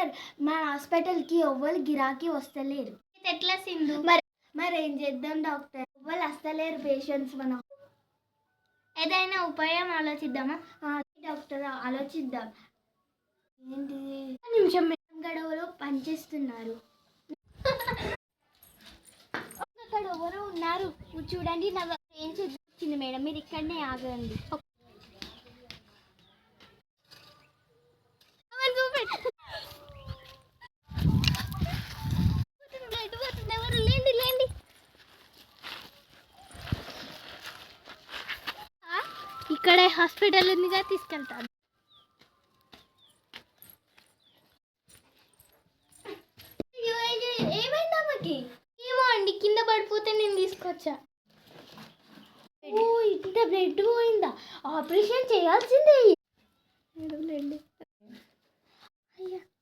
Doctor మా హాస్పిటల్కి ఎవ్వరు గిరాకీ వస్తలేరు. ఎట్లా సింధు? మరి ఏం చేద్దాం డాక్టర్? ఎవ్వరు వస్తలేరు పేషెంట్స్. మనం ఏదైనా ఉపాయం ఆలోచిద్దామా? డాక్టర్ ఆలోచిద్దాం. ఏంటి నిమిషం గడవలో పనిచేస్తున్నారు. అక్కడ ఎవరో ఉన్నారు చూడండి. నా ఏం వచ్చింది మేడం, మీరు ఇక్కడనే ఆగండి. ఇక్కడ హాస్పిటల్ ఉందిగా, తీసుకెళ్తాను. ఏమైంది అమ్మకి? ఏమో అండి, కింద పడిపోతే నేను తీసుకొచ్చా. ఇంత బ్లడ్ పోయిందా? ఆపరేషన్ చేయాల్సిందే.